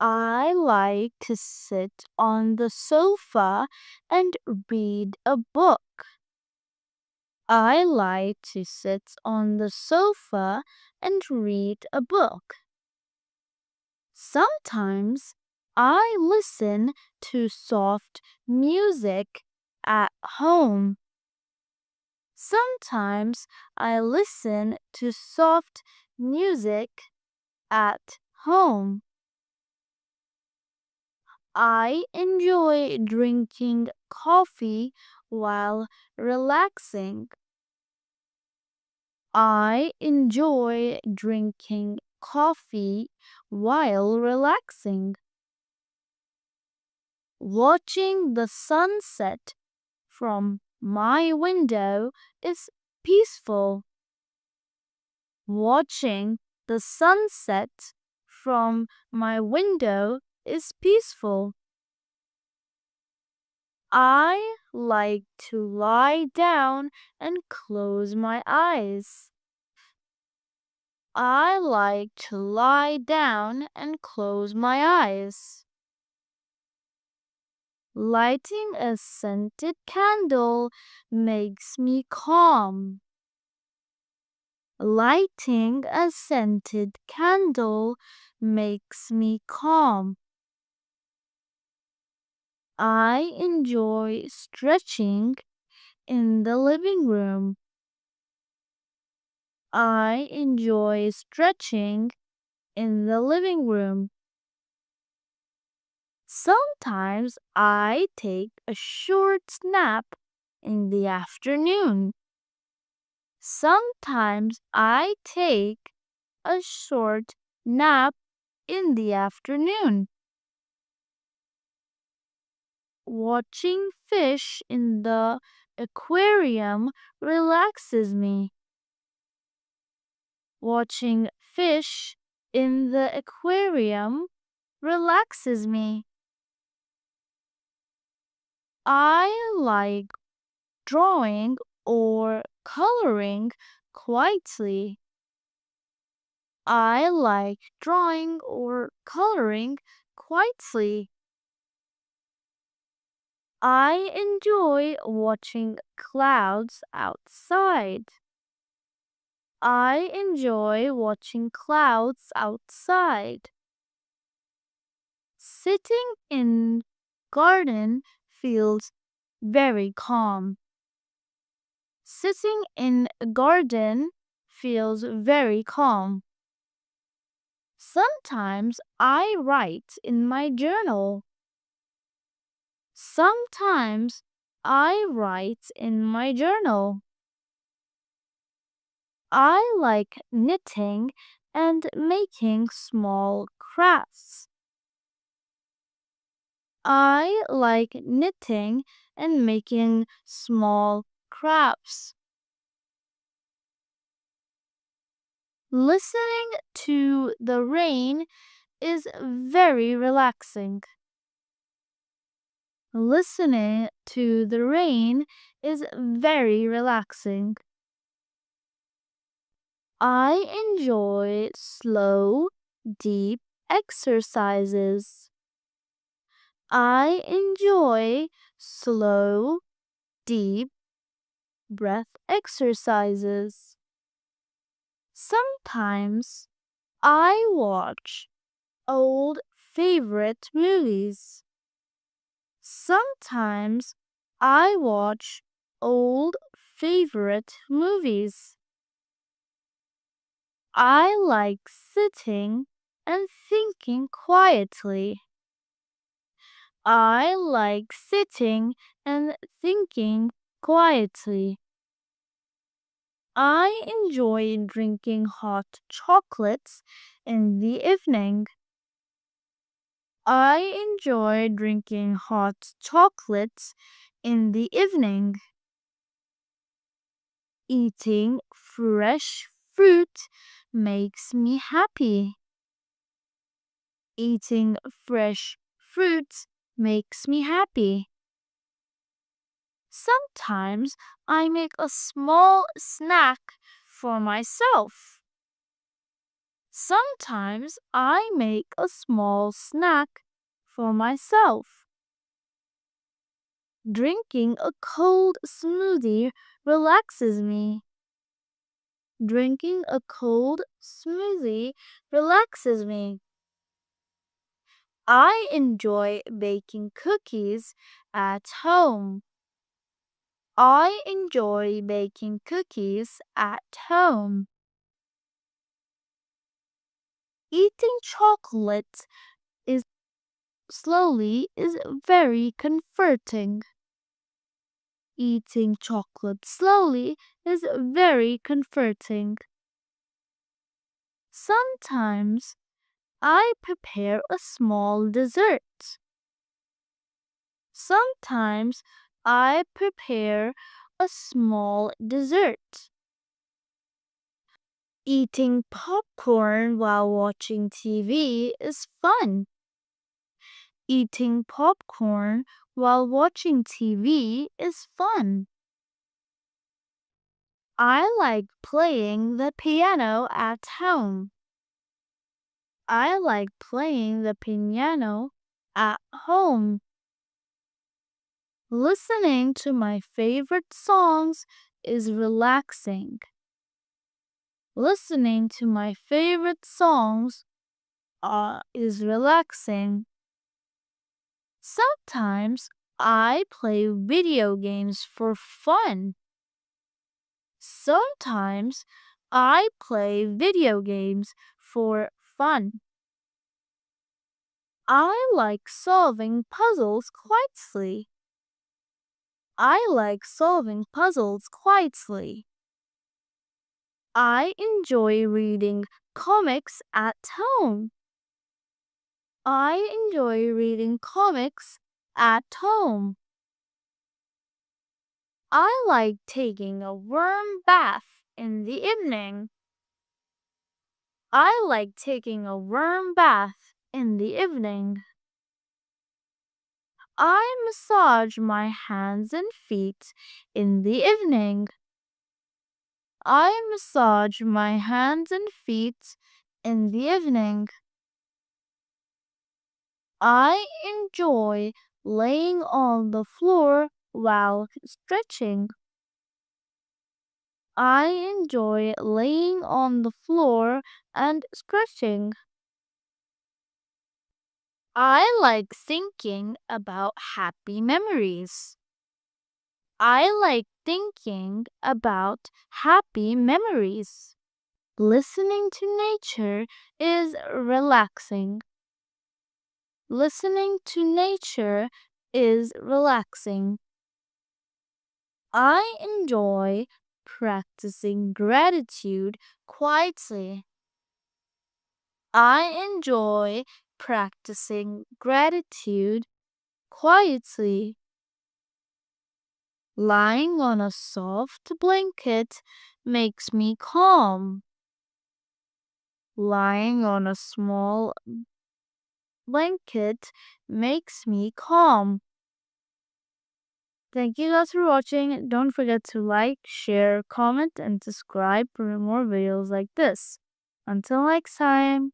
I like to sit on the sofa and read a book. I like to sit on the sofa and read a book. Sometimes I listen to soft music at home. Sometimes I listen to soft music at home. I enjoy drinking coffee while relaxing. I enjoy drinking coffee while relaxing. Watching the sunset from my window is peaceful. Watching the sunset from my window is peaceful. I like to lie down and close my eyes. I like to lie down and close my eyes. Lighting a scented candle makes me calm. Lighting a scented candle makes me calm. I enjoy stretching in the living room. I enjoy stretching in the living room. Sometimes I take a short nap in the afternoon. Sometimes I take a short nap in the afternoon. Watching fish in the aquarium relaxes me. Watching fish in the aquarium relaxes me. I like drawing or coloring quietly. I like drawing or coloring quietly. I enjoy watching clouds outside. I enjoy watching clouds outside. Sitting in garden feels very calm. Sitting in a garden feels very calm. Sometimes I write in my journal. Sometimes I write in my journal. I like knitting and making small crafts. I like knitting and making small crafts. Listening to the rain is very relaxing. Listening to the rain is very relaxing. I enjoy slow, deep exercises. I enjoy slow, deep breath exercises. Sometimes I watch old favorite movies. Sometimes I watch old favorite movies. I like sitting and thinking quietly. I like sitting and thinking quietly. I enjoy drinking hot chocolates in the evening. I enjoy drinking hot chocolates in the evening. Eating fresh fruit makes me happy. Eating fresh fruit makes me happy. Sometimes I make a small snack for myself. Sometimes I make a small snack for myself. Drinking a cold smoothie relaxes me. Drinking a cold smoothie relaxes me. I enjoy baking cookies at home. I enjoy baking cookies at home. Eating chocolate is slowly is very comforting. Eating chocolate slowly is very comforting. Sometimes I prepare a small dessert. Sometimes I prepare a small dessert. Eating popcorn while watching TV is fun. Eating popcorn while watching TV is fun. I like playing the piano at home. I like playing the piano at home. Listening to my favorite songs is relaxing. Listening to my favorite songs is relaxing. Sometimes I play video games for fun. Sometimes I play video games for fun. I like solving puzzles quietly. I like solving puzzles quietly. I enjoy reading comics at home. I enjoy reading comics at home. I like taking a warm bath in the evening. I like taking a warm bath in the evening. I massage my hands and feet in the evening. I massage my hands and feet in the evening. I enjoy laying on the floor while stretching. I enjoy laying on the floor and stretching. I like thinking about happy memories. I like thinking about happy memories. Listening to nature is relaxing. Listening to nature is relaxing. I enjoy practicing gratitude quietly. I enjoy practicing gratitude quietly. Lying on a soft blanket makes me calm. Lying on a small blanket makes me calm. Thank you guys for watching. Don't forget to like, share, comment, and subscribe for more videos like this. Until next time.